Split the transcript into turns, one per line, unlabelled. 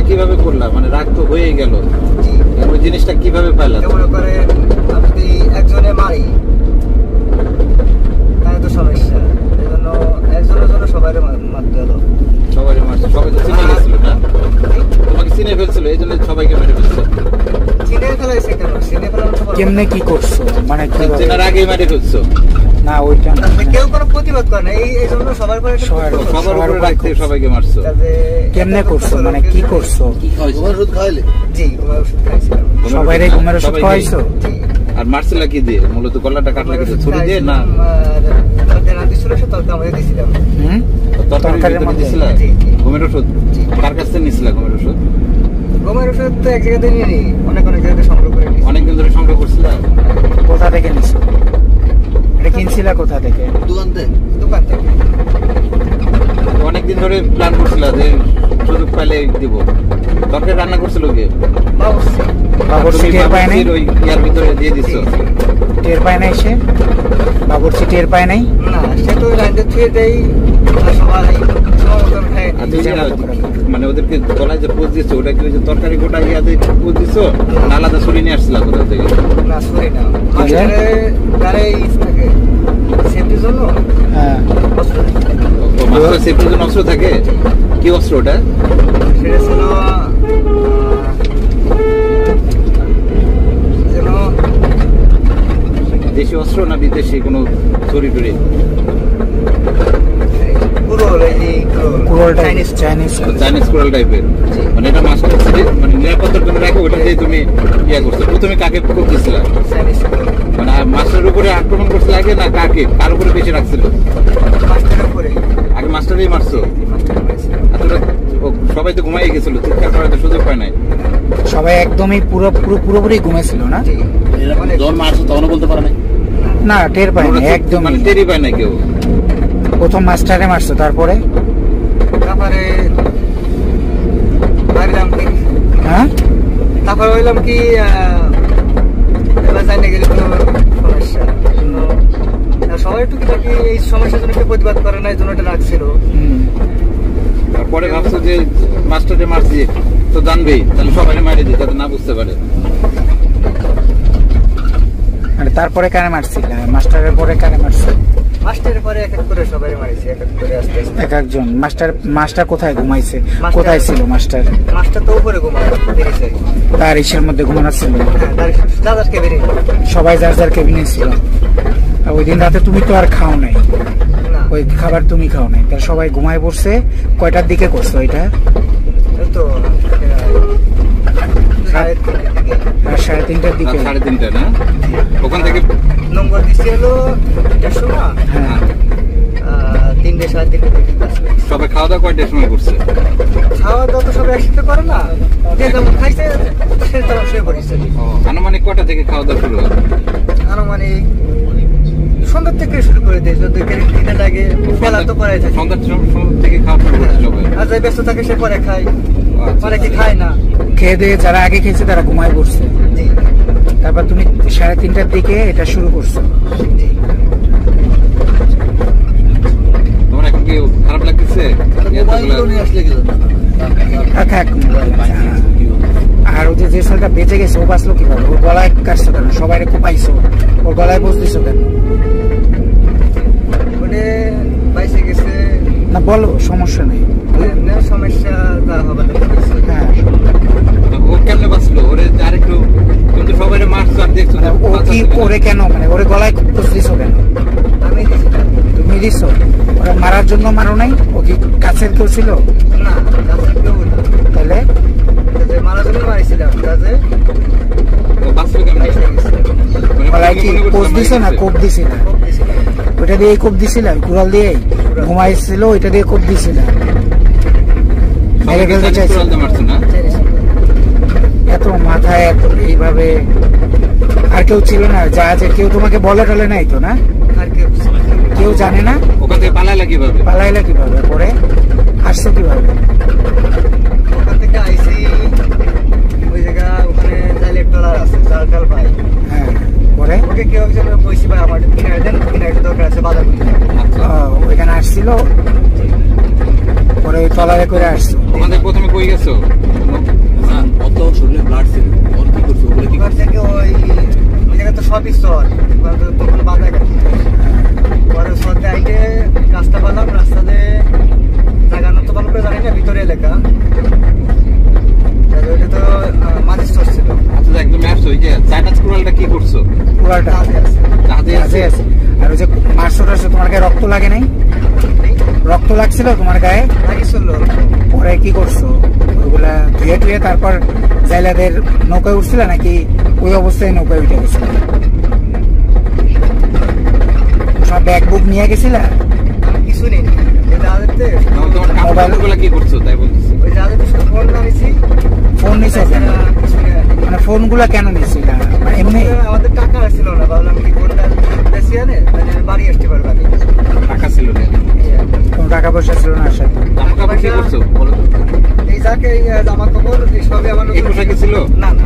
কিভাবে করলাম? মানে রাগ তো হয়ে গেল, ওই জিনিসটা কিভাবে পাইলাম?
মনে করে আমি যদি একজনে মারি তাহলে তো সমস্যা, এই জন্য একজনের জন্য সবাই মারতে হলো।
সবাই মারছে, সবাই তো চিনে গেছিল না? তোমাকে চিনে ফেলছিল, এই জন্য সবাইকে মেরে ফেলছো।
চিনে ফেলাইছে কেন? চিনে ফেলার
কেমনে কি করছো? মানে
চেনার আগেই মেরে ফেলছো?
না ওইটা
কেউ কোনো প্রতিবাদ করে না, এই জন্য সবার উপরে
সবার উপরে রাখতে সবাইকে মারছো।
কেমনে করছো? মানে কি করছো?
ঘুমের ওষুধ খাওয়াইলে? জি, ঘুমের ওষুধ খাইছিলাম।
সবাই ঘুমের ওষুধ খাওয়াইছো?
জি।
আর মারছিলা কি দিয়ে? মূলত গলাটা কাটলা কি ছুরি দিয়ে না? তরকারির মধ্যে দিছিলা ঘুমের ওষুধ? কার কাছ থেকে নিছিলা ঘুমের ওষুধ?
ঘুমের ওষুধ তো এক জায়গাতে নিয়ে নিই, অনেক জায়গাতে সংগ্রহ করে নিই।
অনেকদিন ধরে সংগ্রহ করছিলা?
কোথা থেকে নিছো? এটা কিনছিলা কোথা থেকে?
দোকান থেকে।
অনেকদিন ধরে প্ল্যান করছিলা যে সুযোগ পাইলে দিব। তরকারি রান্না করছিল কে?
বাবুর্চি টের পায় নাই?
ওই ইয়ার ভিতরে দিয়ে দিছো?
টের পায় নাই সে? বাবুর্চি টের পায় নাই?
না, সে তো রান্না ছুঁয়ে দেয় সবাই।
মানে ওদেরকে গলায় যে পোজ দিচ্ছ, ওটা কি ওই যে তরকারি গোটা ইয়া দিয়ে পোজ দিচ্ছ না আলাদা ছুরি নিয়ে আসছিল কোথা থেকে?
না, ছুরি না, গাড়ি থাকে সেফটির জন্য।
হ্যাঁ,
মাস্টার সেফটির জন্য অস্ত্র থাকে। কি অস্ত্র ওটা?
সেটা ছিল
দেশি অস্ত্র না বিদেশি কোনো ছুরি টুরি? চাইনিজ কুড়াল টাইপের। মানে এটা মাস্টার মানে নিরাপত্তার জন্য রাখো, ওটা দিয়ে তুমি ইয়া করছো। প্রথমে কাকে করতেছিলা? মানে মাস্টারের উপরে আক্রমণ করছিল আগে না কাকে? কার উপরে বেশি রাখছিল? আগে মাস্টারেই মারছো? সবাই তো ঘুমাই গেছিল, চিৎকার করার তো সুযোগ পায় নাই।
সবাই একদমই পুরোপুরি ঘুমেছিল না?
যখন মারছো তখনও বলতে পারে নাই?
না, টের পায় না একদম,
মানে টেরই পায় না কেউ।
প্রথম মাস্টারে মারছো, তারপরে হ্যাঁ,
তারপরে হইলাম কি এবার জানিয়ে গেলে কোনো সমস্যা, সবাই টুকিটাকি এই সমস্যার জন্য কেউ প্রতিবাদ করে না, এই জন্য এটা রাখছিল।
তারপরে ভাবছো যে মাস্টারে মারছি তো জানবেই, তাহলে সবাই মারি দিই যাতে না বুঝতে পারে।
তারপরে কারে মারছিল? মাস্টারের পরে কারে মারছে?
মাস্টারের পরে এক এক করে সবাই মারিছে, এক এক করে আস্তে আস্তে
এক একজন। মাস্টার কোথায় ঘুমাইছে? কোথায় ছিল মাস্টার?
মাস্টার তো উপরে ঘুমাইছে,
তার ইসের মধ্যে ঘুমানো ছিল। সবাই যার যার কেবিনে ছিল। ওই দিন রাতে তুমি তো আর খাও নাই, ওই খাবার তুমি খাও নাই, তার সবাই ঘুমায় পড়ছে। কয়টার দিকে করছো এটা?
তো
3:30টার দিকে।
3:30 না? ওখান থেকে
নম্বর দিচ্ছে হলো 1:30 না?
হ্যাঁ,
3:00 3:30
সবাই খাওয়া দাওয়া কয়টার সময় করছে?
খাওয়া দাওয়া তো সবাই একসাথে করে না, যে যেমন খাইছে সে তেমন শুয়ে পড়েছে।
আনুমানিক কয়টা থেকে খাওয়া দাওয়া শুরু হয়?
আনুমানিক সন্ধ্যা থেকে শুরু করে দিয়েছে, দিনে লাগে বেলা তো পরে থাকে,
সন্ধ্যা থেকে খাওয়া শুরু করছে সবাই।
আর যাই ব্যস্ত থাকে সে পরে খায়, পরে কি খায় না।
খেয়ে দিয়ে যারা আগে খেয়েছে তারা ঘুমায় পড়ছে। তারপর তুমি 3:30টার দিকে এটা শুরু করছো।
তোমার এখন কি খারাপ লাগতেছে?
আর ওই যে ছেলেটা বেঁচে গেছে, ও বাঁচলো কিভাবে? ওর গলায় কাটছো কেন? সবাই কোপাইছো, ওর গলায় বস দিছো কেন? না বলো, সমস্যা নেই।
সমস্যা হবে না।
হ্যাঁ,
ও কেমনে বাঁচলো? ওরে আরেকটু কিন্তু সবাই মারছো আর দেখছো।
ও কি করে কেন? মানে ওরে গলায় বস দিছো কেন?
আমি
তুমি দিছো? ওরা মারার জন্য মারো নাই? ও কি কাছের কেউ ছিল?
না,
তাহলে
মারার জন্য মারিছিলাম।
বাঁচলো কেমনে?
গলায় কি কোপ দিছো না কোপ দিছিল? ওইটা দিয়ে কোপ দিছিল, কুড়াল দিয়ে ঘুমাইছিল, ওইটা দিয়ে কোপ দিছিল। এত মাথায় এত এইভাবে আর কেউ ছিল না? যা যে কেউ তোমাকে বলে টলে নাই তো? না, কেউ জানে না?
ওখান থেকে পালাইলা কিভাবে?
পালাইলা কিভাবে? পরে আসছো কিভাবে?
ওখান থেকে আইসি ওই জায়গা, ওখানে জালে টলার আছে, সার্কেল ভাই।
হ্যাঁ, পরে
ওকে কেউ একজন কইছি ভাই আমার কিনারে দেন, কিনারে দরকার আছে বাজার করতে।
ওইখানে আসছিল, পরে ওই টলারে করে আসছো।
ওখান থেকে প্রথমে কই গেছো?
রক্ত শরীরে ব্লাড ছিল, ওর কি করছো? ওগুলো কি
ওখান
করছো?
থেকে ওই জায়গায় তো সবই চর, তখন বাধা গেছে পরে সরতে আইটে রাস্তা পেলাম, রাস্তাতে জায়গানো তো ভালো করে জানি না, ভিতরে এলাকা ওইটা তো মাঝে চর ছিল।
আচ্ছা একদম আসছো, ওই যে চাইনা স্কুলটা কি করছো?
পুরাটা
কাজে আছে
কাজে আছে?
আছে। আর ওই যে মারছো টারছো, তোমার গায়ে রক্ত লাগে নাই? রক্ত লাগছিল তোমার গায়ে?
লাগিয়েছিল।
পরে কি করছো? ওগুলা ধুয়ে টুয়ে তারপর জাইলাদের নৌকায় উঠছিল নাকি ওই অবস্থায় নৌকায় উঠে গেছিল? সব ব্যাগ বুক নিয়ে গেছিলা?
কিছু নেই ওই জাহাজেতে,
তোমার কাপড়গুলো কি করছো তাই বলতেছি?
ওই জাহাজেতে শুধু ফোন আনিছি।
ফোন নিছো কেন?
কিছু নেই।
মানে ফোন গুলা কেন নিছিল? মানে এমনি
আমাদের টাকা আসছিল না, ভাবলাম কি ফোনটা বেশি আনে বাড়ি আসতে পারবে আমি।
টাকা ছিল না,
কোনো টাকা পয়সা ছিল না সাথে?
জামা কাপড় কি করছো বলো তো?
এই যাকে এই জামা কাপড় এই সবই আমার
এই পোশাকে ছিল?
না না